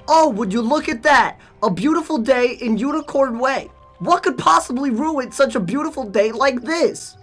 Oh, would you look at that? A beautiful day in Unicorn Way. What could possibly ruin such a beautiful day like this?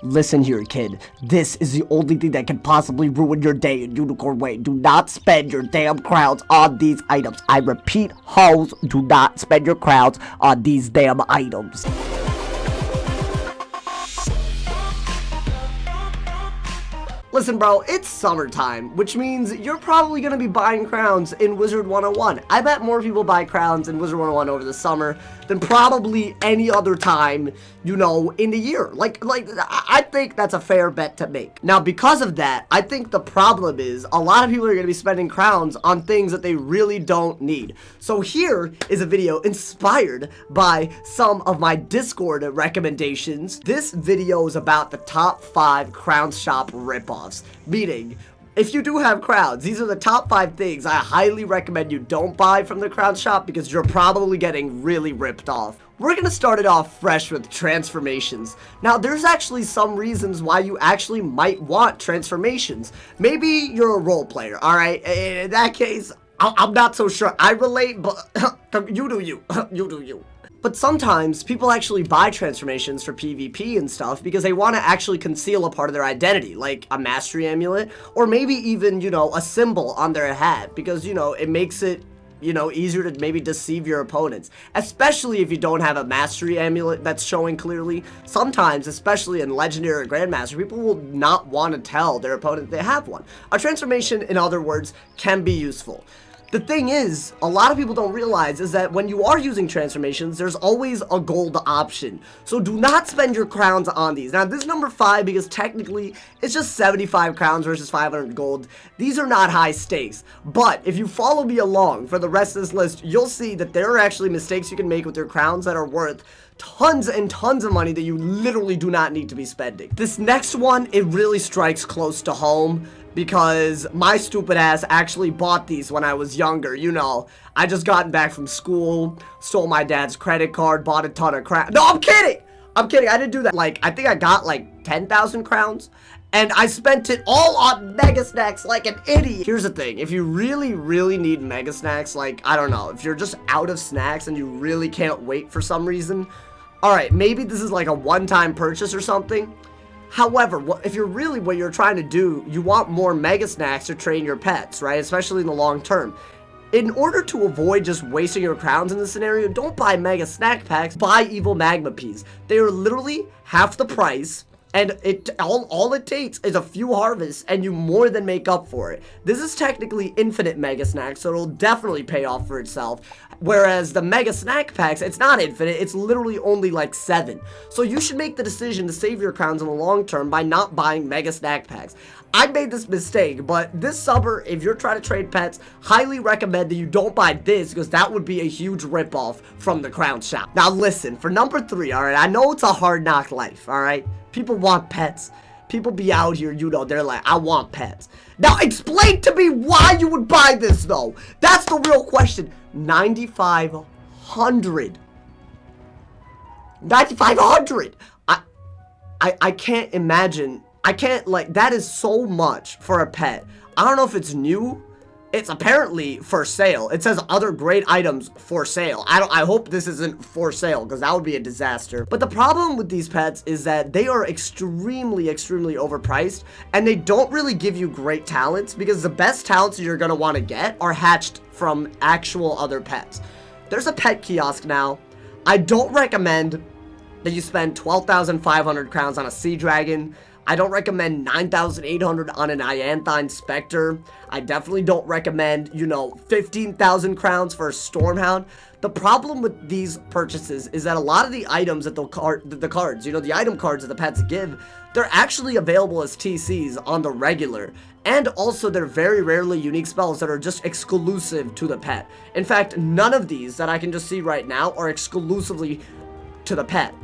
Listen here, kid. This is the only thing that can possibly ruin your day in Unicorn Way. Do not spend your damn crowns on these items. I repeat, hoes, do not spend your crowns on these damn items. Listen, bro, it's summertime, which means you're probably going to be buying crowns in Wizard101. I bet more people buy crowns in Wizard101 over the summer than probably any other time, you know, in the year. Like, I think that's a fair bet to make. Now, because of that, I think the problem is a lot of people are going to be spending crowns on things that they really don't need. So here is a video inspired by some of my Discord recommendations. This video is about the top 5 crown shop ripoffs. Meaning, if you do have crowns, these are the top 5 things I highly recommend you don't buy from the crown shop because you're probably getting really ripped off. We're going to start it off fresh with transformations. Now, there's actually some reasons why you actually might want transformations. Maybe you're a role player, alright? In that case, I'm not so sure. I relate, but you do you. You do you. But sometimes people actually buy transformations for PvP and stuff because they want to actually conceal a part of their identity, like a mastery amulet, or maybe even, you know, a symbol on their hat, because, you know, it makes it, you know, easier to maybe deceive your opponents, especially if you don't have a mastery amulet that's showing clearly. Sometimes, especially in Legendary or Grandmaster, people will not want to tell their opponent they have one. A transformation, in other words, can be useful. The thing is, a lot of people don't realize is that when you are using transformations, there's always a gold option. So do not spend your crowns on these. Now, this is number 5 because technically it's just 75 crowns versus 500 gold. These are not high stakes. But if you follow me along for the rest of this list, you'll see that there are actually mistakes you can make with your crowns that are worth tons and tons of money that you literally do not need to be spending. This next one, it really strikes close to home, because my stupid ass actually bought these when I was younger. You know, I just gotten back from school, stole my dad's credit card, bought a ton of crowns. No, I'm kidding! I'm kidding, I didn't do that. Like, I think I got like 10,000 crowns, and I spent it all on Mega Snacks like an idiot. Here's the thing, if you really, really need Mega Snacks, like, I don't know, if you're just out of snacks and you really can't wait for some reason, alright, maybe this is like a one-time purchase or something. However, if you're really what you're trying to do, you want more Mega Snacks to train your pets, right? Especially in the long term. In order to avoid just wasting your crowns in this scenario, don't buy Mega Snack Packs, buy Evil Magma Peas. They are literally half the price, and all it takes is a few harvests, and you more than make up for it. This is technically infinite Mega Snacks, so it'll definitely pay off for itself. Whereas the Mega Snack Packs, it's not infinite, it's literally only like 7. So you should make the decision to save your crowns in the long term by not buying Mega Snack Packs. I made this mistake, but this summer, if you're trying to trade pets, highly recommend that you don't buy this, because that would be a huge ripoff from the crown shop. Now listen, for number 3, alright, I know it's a hard knock life, alright? People want pets. People be out here, you know, they're like, I want pets. Now explain to me why you would buy this, though. That's the real question. 9,500. 9,500. I can't imagine. I can't, like, that is so much for a pet. I don't know if it's new. It's apparently for sale. It says other great items for sale. I hope this isn't for sale, because that would be a disaster. But the problem with these pets is that they are extremely, extremely overpriced, and they don't really give you great talents, because the best talents you're going to want to get are hatched from actual other pets. There's a pet kiosk now. I don't recommend that you spend 12,500 crowns on a sea dragon. I don't recommend 9,800 on an Ianthine Spectre. I definitely don't recommend, you know, 15,000 crowns for a Stormhound. The problem with these purchases is that a lot of the items that the cards, you know, the item cards that the pets give, they're actually available as TCs on the regular. And also, they're very rarely unique spells that are just exclusive to the pet. In fact, none of these that I can just see right now are exclusively to the pet.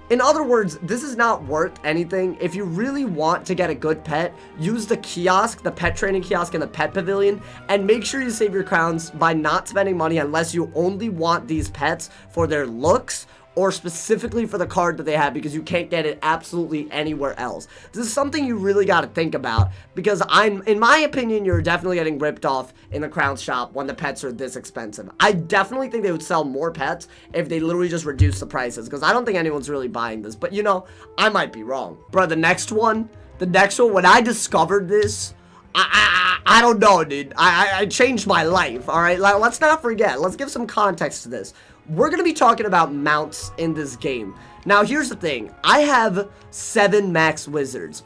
In other words, this is not worth anything. If you really want to get a good pet, use the kiosk, the pet training kiosk in the pet pavilion, and make sure you save your crowns by not spending money unless you only want these pets for their looks or specifically for the card that they have, because you can't get it absolutely anywhere else. This is something you really got to think about, because in my opinion, you're definitely getting ripped off in the Crowns shop when the pets are this expensive. I definitely think they would sell more pets if they literally just reduce the prices, because I don't think anyone's really buying this, but you know, I might be wrong. Bro, the next one, when I discovered this, I don't know, dude. I changed my life, alright? Like, let's not forget. Let's give some context to this. We're going to be talking about mounts in this game. Now, here's the thing. I have 7 max wizards.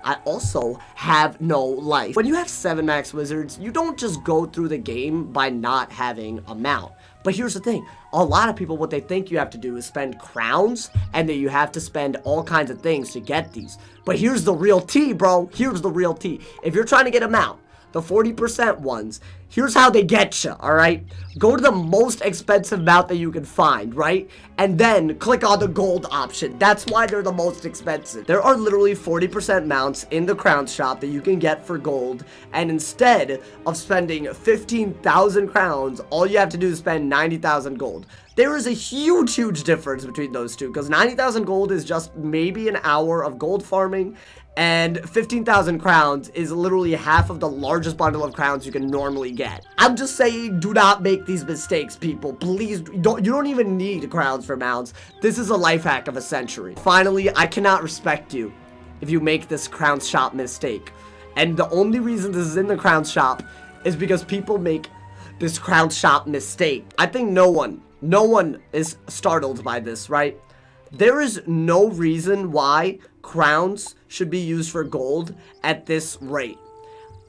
I also have no life. When you have 7 max wizards, you don't just go through the game by not having a mount. But here's the thing. A lot of people, what they think you have to do is spend crowns, and that you have to spend all kinds of things to get these. But here's the real tea, bro. Here's the real tea. If you're trying to get a mount, the 40% ones, here's how they get you, alright? Go to the most expensive mount that you can find, right? And then click on the gold option. That's why they're the most expensive. There are literally 40% mounts in the Crowns shop that you can get for gold, and instead of spending 15,000 crowns, all you have to do is spend 90,000 gold. There is a huge difference between those two, because 90,000 gold is just maybe an hour of gold farming, and 15,000 crowns is literally half of the largest bundle of crowns you can normally get. I'm just saying, do not make these mistakes, people. Please, you don't even need crowns for mounts. This is a life hack of a century. Finally, I cannot respect you if you make this Crowns shop mistake. And the only reason this is in the Crowns shop is because people make this Crowns shop mistake. I think no one is startled by this, right? There is no reason why crowns should be used for gold at this rate.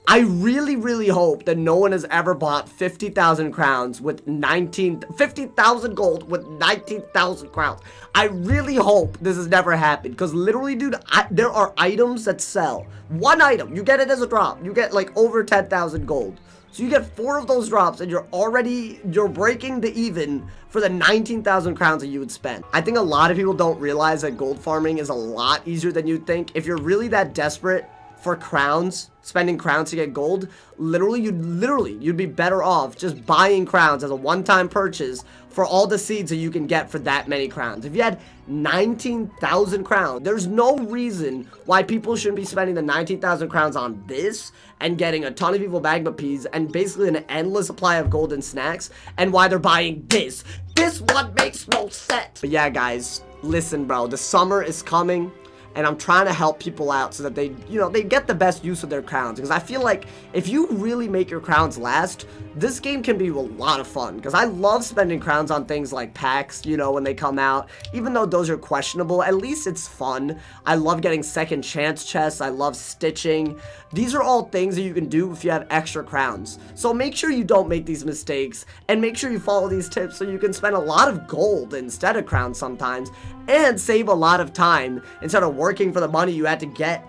I really hope that no one has ever bought 50,000 crowns with 50,000 gold with 19,000 crowns. I really hope this has never happened, because literally, dude, there are items that sell. One item, you get it as a drop. You get like over 10,000 gold. So you get 4 of those drops, and you're breaking the even for the 19,000 crowns that you would spend. I think a lot of people don't realize that gold farming is a lot easier than you'd think. If you're really that desperate for crowns, spending crowns to get gold, you'd be better off just buying crowns as a one-time purchase for all the seeds that you can get for that many crowns. If you had 19,000 crowns, there's no reason why people shouldn't be spending the 19,000 crowns on this and getting a ton of evil magma peas and basically an endless supply of golden snacks, and why they're buying this. This one makes no sense. But yeah, guys, listen, bro, the summer is coming, and I'm trying to help people out so that they, they get the best use of their crowns. Because I feel like if you really make your crowns last, this game can be a lot of fun. Because I love spending crowns on things like packs, when they come out. Even though those are questionable, at least it's fun. I love getting second chance chests. I love stitching. These are all things that you can do if you have extra crowns. So make sure you don't make these mistakes, and make sure you follow these tips so you can spend a lot of gold instead of crowns sometimes, and save a lot of time instead of working for the money you had to get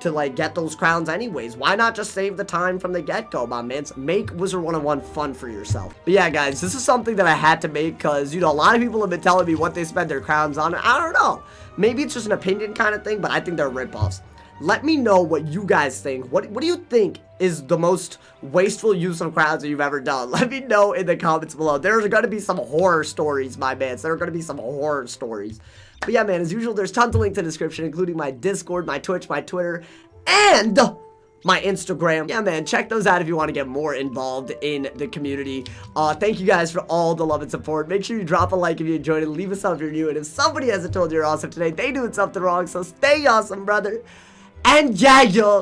those crowns anyways. Why not just save the time from the get-go, my man? Make Wizard101 fun for yourself. But yeah, guys, this is something that I had to make because, a lot of people have been telling me what they spend their crowns on. I don't know. Maybe it's just an opinion kind of thing, but I think they're ripoffs. Let me know what you guys think. What do you think is the most wasteful use of crowns that you've ever done? Let me know in the comments below. There's going to be some horror stories, my man. There are going to be some horror stories. But yeah, man, as usual, there's tons of links in the description, including my Discord, my Twitch, my Twitter, and my Instagram. Yeah, man, check those out if you want to get more involved in the community. Thank you guys for all the love and support. Make sure you drop a like if you enjoyed it. Leave a sub if you're new. And if somebody hasn't told you you're awesome today, they doing something wrong. So stay awesome, brother. And yeah, yo.